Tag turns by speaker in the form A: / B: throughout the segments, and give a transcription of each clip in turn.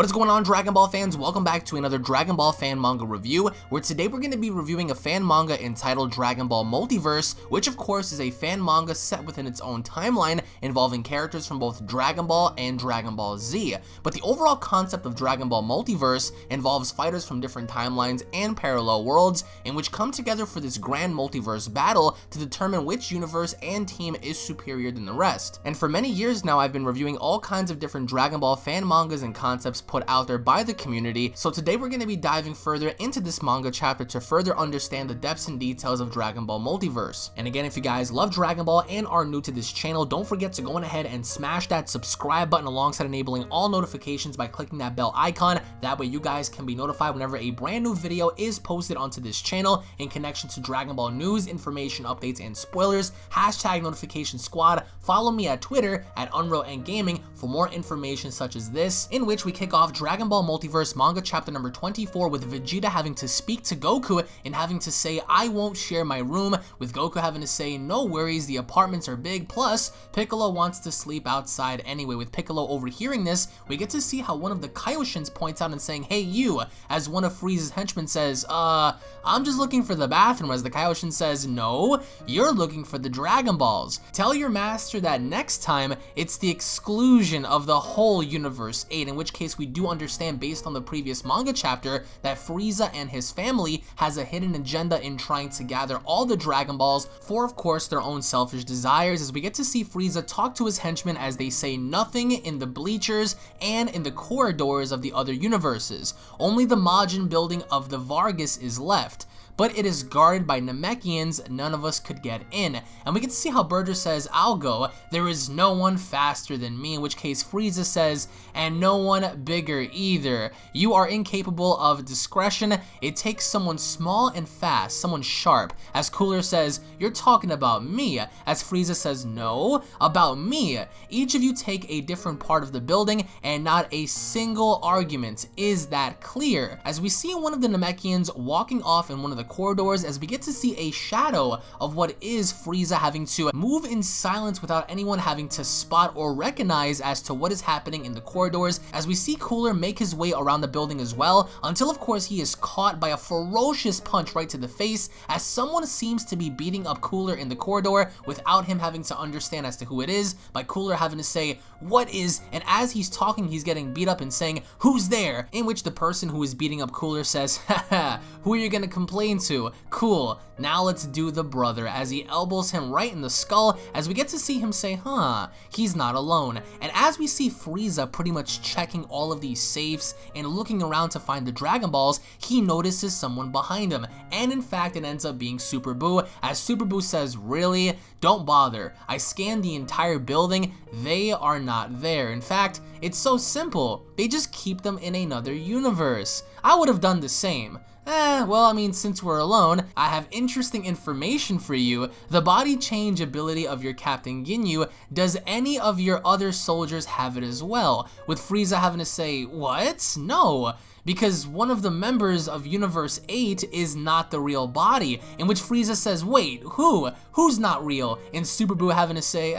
A: What is going on, Dragon Ball fans? Welcome back to another Dragon Ball fan manga review, where today we're going to be reviewing a fan manga entitled Dragon Ball Multiverse, which of course is a fan manga set within its own timeline involving characters from both Dragon Ball and Dragon Ball Z. But the overall concept of Dragon Ball Multiverse involves fighters from different timelines and parallel worlds, in which come together for this grand multiverse battle to determine which universe and team is superior than the rest. And for many years now, I've been reviewing all kinds of different Dragon Ball fan mangas and concepts put out there by the community, so today we're going to be diving further into this manga chapter to further understand the depths and details of Dragon Ball Multiverse. And again, if you guys love Dragon Ball and are new to this channel, don't forget to go on ahead and smash that subscribe button alongside enabling all notifications by clicking that bell icon. That way you guys can be notified whenever a brand new video is posted onto this channel in connection to Dragon Ball news, information, updates, and spoilers. Hashtag notification squad. Follow me at Twitter at UnrealEntGaming for more information such as this, in which we kick off Dragon Ball Multiverse manga chapter number 24 with Vegeta having to speak to Goku and having to say, "I won't share my room," with Goku having to say, "No worries, the apartments are big, plus Piccolo wants to sleep outside anyway." With Piccolo overhearing this, we get to see how one of the Kaioshins points out and saying, "Hey you," as one of Frieza's henchmen says, "I'm just looking for the bathroom," as the Kaioshin says, "No, you're looking for the Dragon Balls. Tell your master that next time it's the exclusion of the whole Universe 8, in which case we do understand based on the previous manga chapter that Frieza and his family has a hidden agenda in trying to gather all the Dragon Balls for, of course, their own selfish desires, as we get to see Frieza talk to his henchmen as they say nothing in the bleachers and in the corridors of the other universes. Only the Majin building of the Vargas is left, but it is guarded by Namekians. None of us could get in. And we get to see how Berger says, "I'll go. There is no one faster than me," in which case Frieza says, "And no one bigger either. You are incapable of discretion. It takes someone small and fast, someone sharp," as Cooler says, "You're talking about me," as Frieza says, "No, about me. Each of you take a different part of the building and not a single argument. Is that clear?" As we see one of the Namekians walking off in one of the corridors, as we get to see a shadow of what is Frieza having to move in silence without anyone having to spot or recognize as to what is happening in the corridors, as we see Cooler make his way around the building as well, until of course he is caught by a ferocious punch right to the face, as someone seems to be beating up Cooler in the corridor without him having to understand as to who it is, by Cooler having to say, "What is," and as he's talking he's getting beat up and saying, "Who's there?" in which the person who is beating up Cooler says, "Haha, who are you gonna complain to? Cool, now let's do the brother," as he elbows him right in the skull, as we get to see him say, "Huh, he's not alone." And as we see Frieza pretty much checking all of these safes and looking around to find the Dragon Balls, he notices someone behind him, and in fact it ends up being Super Buu, as Super Buu says, "Really? Don't bother. I scanned the entire building. They are not there. In fact, it's so simple. They just keep them in another universe. I would have done the same." Well, I mean, since we're alone, I have interesting information for you. The body change ability of your Captain Ginyu, does any of your other soldiers have it as well? With Frieza having to say, "What? No, because one of the members of Universe 8 is not the real body," in which Frieza says, "Wait, who? Who's not real?" And Super Buu having to say,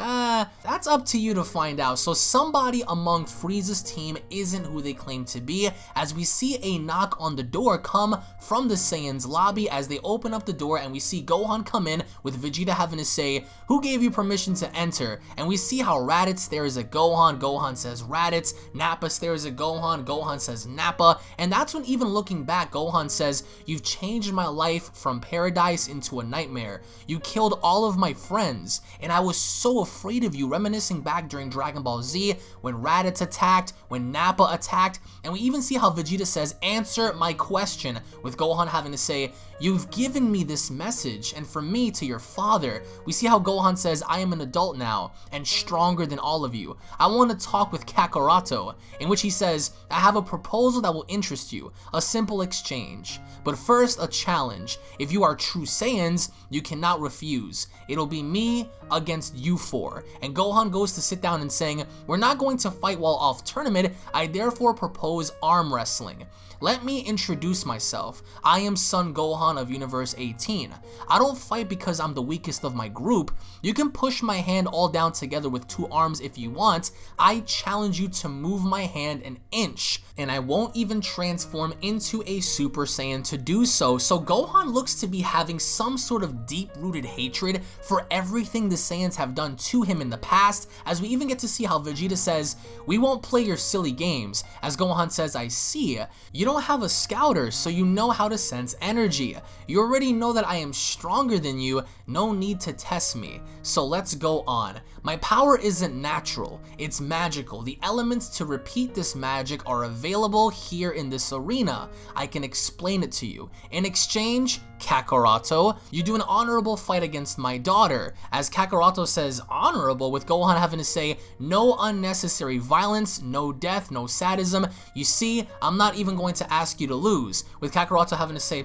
A: "That's up to you to find out." So somebody among Frieza's team isn't who they claim to be, as we see a knock on the door come from the Saiyan's lobby, as they open up the door and we see Gohan come in, with Vegeta having to say, "Who gave you permission to enter?" And we see how Raditz stares at Gohan, Gohan says Raditz, Nappa stares at Gohan, Gohan says Nappa, and that's when, even looking back, Gohan says, "You've changed my life from paradise into a nightmare. You killed all of my friends, and I was so afraid of you," reminiscing back during Dragon Ball Z when Raditz attacked, when Nappa attacked, and we even see how Vegeta says, "Answer my question," with Gohan having to say, "You've given me this message, and from me to your father." We see how Gohan says, "I am an adult now, and stronger than all of you. I want to talk with Kakaroto," in which he says, "I have a proposal that will interest you, a simple exchange. But first, a challenge. If you are true Saiyans, you cannot refuse. It'll be me against you four." And Gohan goes to sit down and saying, "We're not going to fight while off tournament. I therefore propose arm wrestling." Let me introduce myself. I am Son Gohan of Universe 18. I don't fight because I'm the weakest of my group. You can push my hand all down together with 2 arms if you want. I challenge you to move my hand an inch, and I won't even transform into a Super Saiyan to do so. So Gohan looks to be having some sort of deep-rooted hatred for everything the Saiyans have done to him in the past, as we even get to see how Vegeta says, "We won't play your silly games," as Gohan says, "I see. You don't have a scouter, so you know how to sense energy. You already know that I am stronger than you, no need to test me. So let's go on. My power isn't natural, it's magical. The elements to repeat this magic are available here in this arena. I can explain it to you. In exchange, Kakaroto, you do an honorable fight against my daughter," as Kakaroto says honorable, with Gohan having to say, "No unnecessary violence, no death, no sadism. You see, I'm not even going to ask you to lose," with Kakaroto having to say,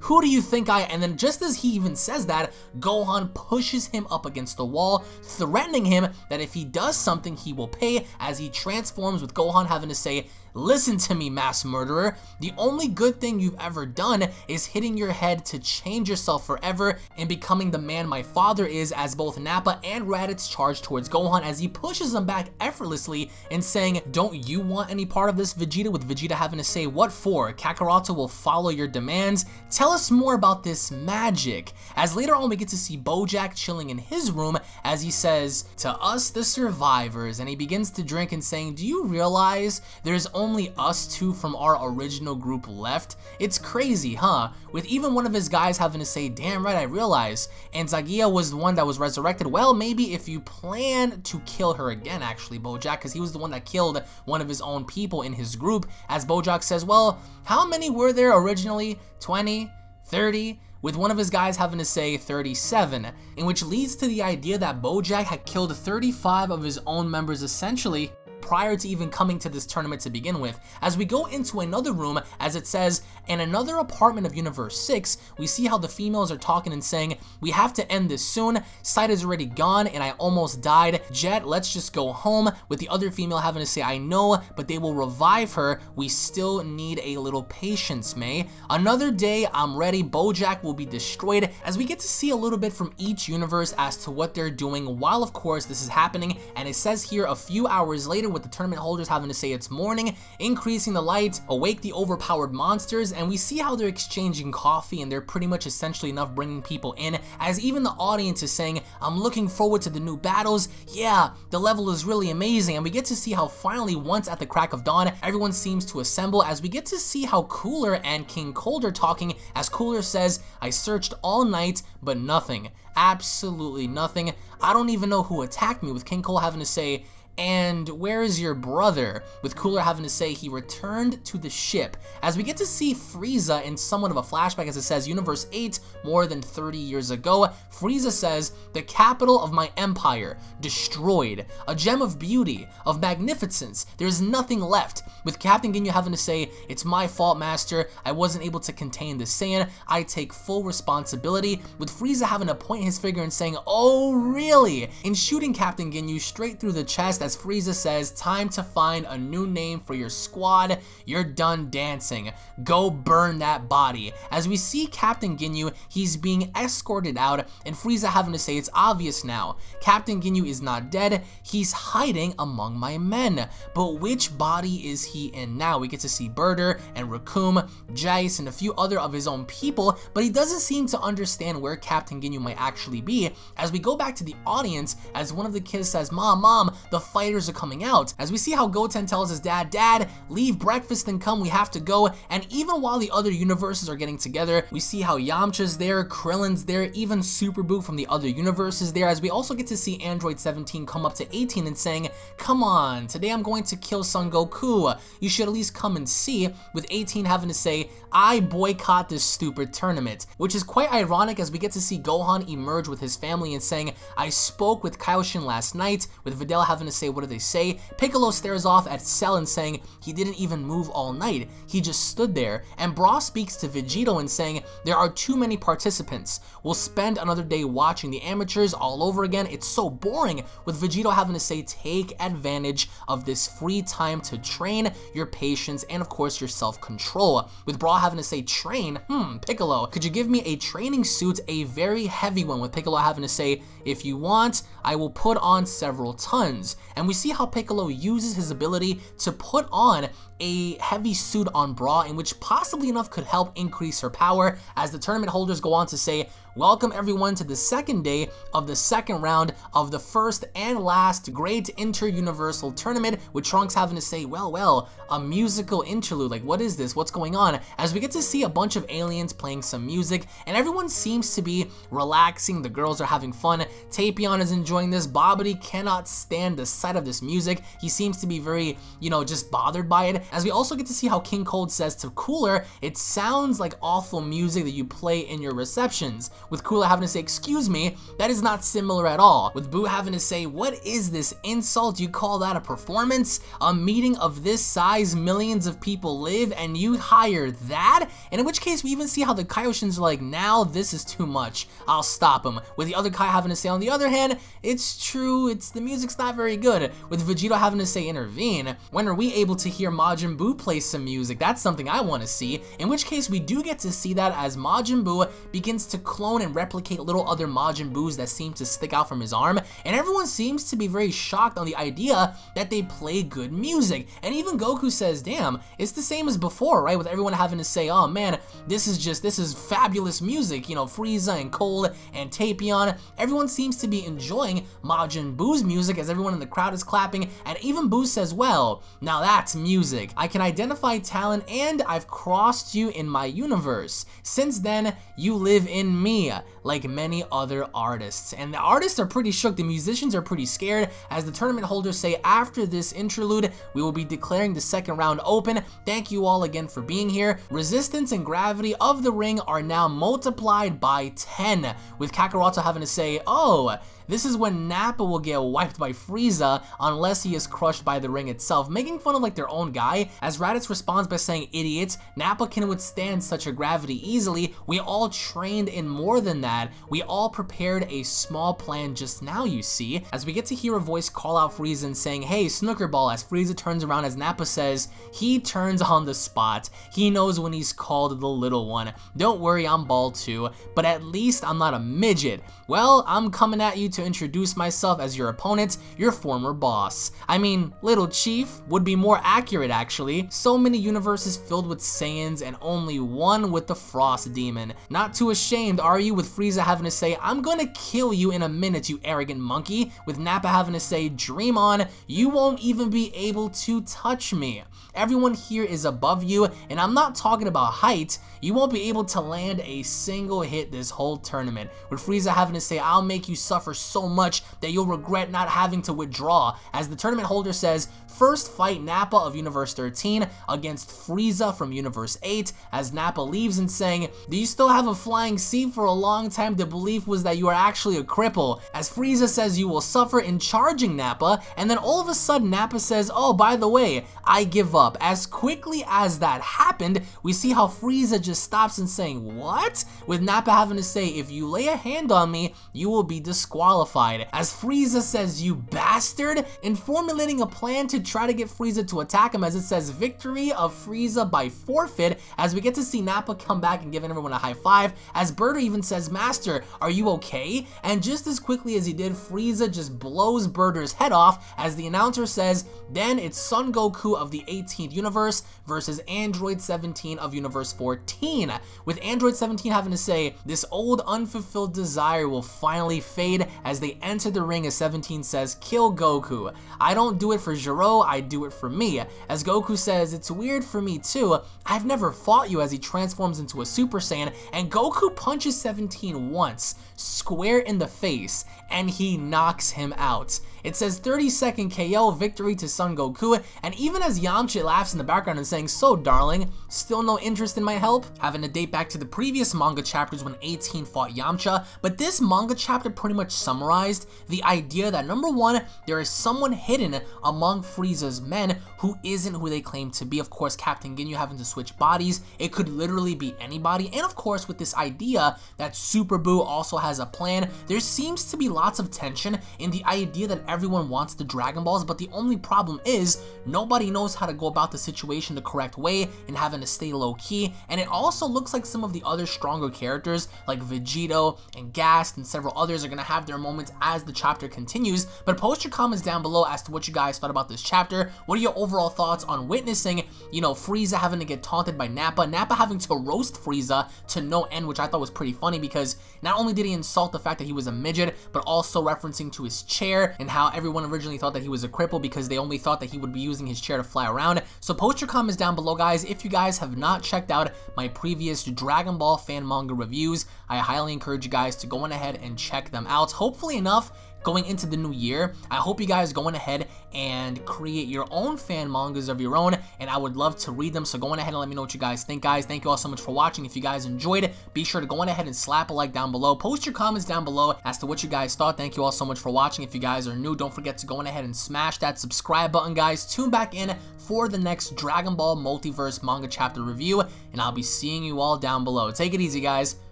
A: "Who do you think I am?" And then just as he even says that, Gohan pushes him up against the wall, threatening him that if he does something, he will pay, as he transforms, with Gohan having to say, "Listen to me, mass murderer. The only good thing you've ever done is hitting your head to change yourself forever and becoming the man my father is," as both Nappa and Raditz charge towards Gohan as he pushes them back effortlessly and saying, "Don't you want any part of this, Vegeta?" with Vegeta having to say, "What for? Kakaroto will follow your demands. Tell us more about this magic," as later on we get to see Bojack chilling in his room as he says, "To us, the survivors," and he begins to drink and saying, "Do you realize there's only us 2 from our original group left? It's crazy, huh?" with even one of his guys having to say, "Damn right, I realize. And Zagia was the one that was resurrected. Well, maybe if you plan to kill her again, actually, Bojack, because he was the one that killed one of his own people in his group," as Bojack says, "Well, how many were there originally? 20? 30? with one of his guys having to say 37, in which leads to the idea that Bojack had killed 35 of his own members essentially prior to even coming to this tournament to begin with. As we go into another room, as it says, in another apartment of Universe 6, we see how the females are talking and saying, "We have to end this soon. Sight is already gone and I almost died. Jet, let's just go home," with the other female having to say, "I know, but they will revive her. We still need a little patience, May. Another day, I'm ready. Bojack will be destroyed," as we get to see a little bit from each universe as to what they're doing while, of course, this is happening. And it says here a few hours later, with the tournament holders having to say it's morning, increasing the light, awake the overpowered monsters, and we see how they're exchanging coffee and they're pretty much essentially enough bringing people in, as even the audience is saying, "I'm looking forward to the new battles. Yeah, the level is really amazing," and we get to see how finally, once at the crack of dawn, everyone seems to assemble, as we get to see how Cooler and King Cold are talking, as Cooler says, "I searched all night, but nothing. Absolutely nothing. I don't even know who attacked me," with King Cold having to say, "And where is your brother?" with Cooler having to say, "He returned to the ship," as we get to see Frieza in somewhat of a flashback, as it says Universe 8, more than 30 years ago. Frieza says, "The capital of my empire, destroyed. A gem of beauty, of magnificence. There's nothing left," with Captain Ginyu having to say, "It's my fault, Master. I wasn't able to contain the Saiyan. I take full responsibility," with Frieza having to point his finger and saying, "Oh, really?" and shooting Captain Ginyu straight through the chest, as Frieza says, "Time to find a new name for your squad. You're done dancing. Go burn that body." As we see Captain Ginyu, he's being escorted out, and Frieza having to say, "It's obvious now. Captain Ginyu is not dead. He's hiding among my men." But which body is he in now? We get to see Birder and Raccoon, Jace, and a few other of his own people, but he doesn't seem to understand where Captain Ginyu might actually be. As we go back to the audience, as one of the kids says, Mom, the fighters are coming out," as we see how Goten tells his dad, "Dad, leave breakfast and come, we have to go." And even while the other universes are getting together, we see how Yamcha's there, Krillin's there, even Super Boo from the other universes there, as we also get to see Android 17 come up to 18 and saying, "Come on, today I'm going to kill Son Goku. You should at least come and see," with 18 having to say, "I boycott this stupid tournament," which is quite ironic, as we get to see Gohan emerge with his family and saying, "I spoke with Kaioshin last night," with Videl having to say, say, what do they say? Piccolo stares off at Cell and saying he didn't even move all night. He just stood there. And Bra speaks to Vegito and saying there are too many participants. We'll spend another day watching the amateurs all over again. It's so boring, with Vegito having to say take advantage of this free time to train your patience and of course your self-control. With Bra having to say train, Piccolo, could you give me a training suit, a very heavy one, with Piccolo having to say, if you want, I will put on several tons. And we see how Piccolo uses his ability to put on a heavy suit on Bra, in which possibly enough could help increase her power, as the tournament holders go on to say, welcome everyone to the second day of the second round of the first and last Great Inter-Universal Tournament, with Trunks having to say, well, a musical interlude, like what is this, what's going on, as we get to see a bunch of aliens playing some music, and everyone seems to be relaxing, the girls are having fun, Tapion is enjoying this, Bobbity cannot stand the sight of this music, he seems to be very, just bothered by it, as we also get to see how King Cold says to Cooler, it sounds like awful music that you play in your receptions, with Cooler having to say, excuse me, that is not similar at all, with Boo having to say, what is this insult, you call that a performance? A meeting of this size, millions of people live, and you hire that? And in which case we even see how the Kaioshins are like, now this is too much, I'll stop him, with the other Kai having to say, on the other hand, it's true, the music's not very good, with Vegito having to say, intervene, when are we able to hear Majin Buu play some music? That's something I want to see, in which case we do get to see that as Majin Buu begins to clone and replicate little other Majin Buus that seem to stick out from his arm, and everyone seems to be very shocked on the idea that they play good music, and even Goku says, damn, it's the same as before, right, with everyone having to say, oh man, this is fabulous music, Frieza and Cold and Tapion, everyone seems to be enjoying Majin Buu's music as everyone in the crowd is clapping, and even Buu says, well, now that's music. I can identify talent and I've crossed you in my universe. Since then, you live in me, like many other artists. And the artists are pretty shook, the musicians are pretty scared, as the tournament holders say, after this interlude, we will be declaring the second round open. Thank you all again for being here. Resistance and gravity of the ring are now multiplied by 10, with Kakaroto having to say, oh, this is when Nappa will get wiped by Frieza unless he is crushed by the ring itself, making fun of like their own guy, as Raditz responds by saying, idiots, Nappa can withstand such a gravity easily, we all trained in more than that, we all prepared a small plan just now, you see, as we get to hear a voice call out Frieza and saying, hey, Snooker Ball, as Frieza turns around as Nappa says, he turns on the spot, he knows when he's called the little one, don't worry, I'm bald too, but at least I'm not a midget, well, I'm coming at you to introduce myself as your opponent, your former boss. I mean, Little Chief would be more accurate actually. So many universes filled with Saiyans and only one with the Frost Demon. Not too ashamed, are you, with Frieza having to say, I'm gonna kill you in a minute, you arrogant monkey, with Nappa having to say, dream on, you won't even be able to touch me. Everyone here is above you, and I'm not talking about height, you won't be able to land a single hit this whole tournament, with Frieza having to say, I'll make you suffer so much that you'll regret not having to withdraw, as the tournament holder says, first fight Nappa of Universe 13 against Frieza from Universe 8, as Nappa leaves and saying, do you still have a flying seat? For a long time the belief was that you are actually a cripple, as Frieza says you will suffer in charging Nappa, and then all of a sudden Nappa says, oh, by the way, I give up. As quickly as that happened, we see how Frieza just stops and saying, what? With Nappa having to say, if you lay a hand on me, you will be disqualified, as Frieza says, you bastard, in formulating a plan to try to get Frieza to attack him, as it says, victory of Frieza by forfeit, as we get to see Nappa come back and giving everyone a high five, as Berta even says, master, are you okay? And just as quickly as he did, Frieza just blows Berta's head off, as the announcer says, then it's Son Goku of the 18th universe versus Android 17 of Universe 14, with Android 17 having to say, this old unfulfilled desire will finally fade, as they enter the ring as 17 says, kill Goku. I don't do it for Gero, so, I do it for me. As Goku says, it's weird for me too, I've never fought you, as he transforms into a Super Saiyan, and Goku punches 17 once, square in the face, and he knocks him out. It says 30-second KO, victory to Son Goku, and even as Yamcha laughs in the background and saying, so darling, still no interest in my help? Having to date back to the previous manga chapters when 18 fought Yamcha, but this manga chapter pretty much summarized the idea that number one, there is someone hidden among Frieza's men who isn't who they claim to be. Of course, Captain Ginyu having to switch bodies, it could literally be anybody, and of course with this idea that Super Buu also has a plan, there seems to be lots of tension in the idea that everyone wants the Dragon Balls, but the only problem is nobody knows how to go about the situation the correct way and having to stay low key. And it also looks like some of the other stronger characters like Vegito and Gast and several others are gonna have their moments as the chapter continues. But post your comments down below as to what you guys thought about this chapter. What are your overall thoughts on witnessing, you know, Frieza having to get taunted by Nappa having to roast Frieza to no end, which I thought was pretty funny because not only did he insult the fact that he was a midget, but also referencing to his chair and how everyone originally thought that he was a cripple because they only thought that he would be using his chair to fly around. So post your comments down below, guys. If you guys have not checked out my previous Dragon Ball fan manga reviews, I highly encourage you guys to go on ahead and check them out. Hopefully enough, going into the new year, I hope you guys going ahead and create your own fan mangas of your own, and I would love to read them. So go on ahead and let me know what you guys think, guys. Thank you all so much for watching. If you guys enjoyed, be sure to go on ahead and slap a like down below. Post your comments down below as to what you guys thought. Thank you all so much for watching. If you guys are new, don't forget to go on ahead and smash that subscribe button, guys. Tune back in for the next Dragon Ball Multiverse manga chapter review, and I'll be seeing you all down below. Take it easy, guys.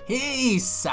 A: Peace.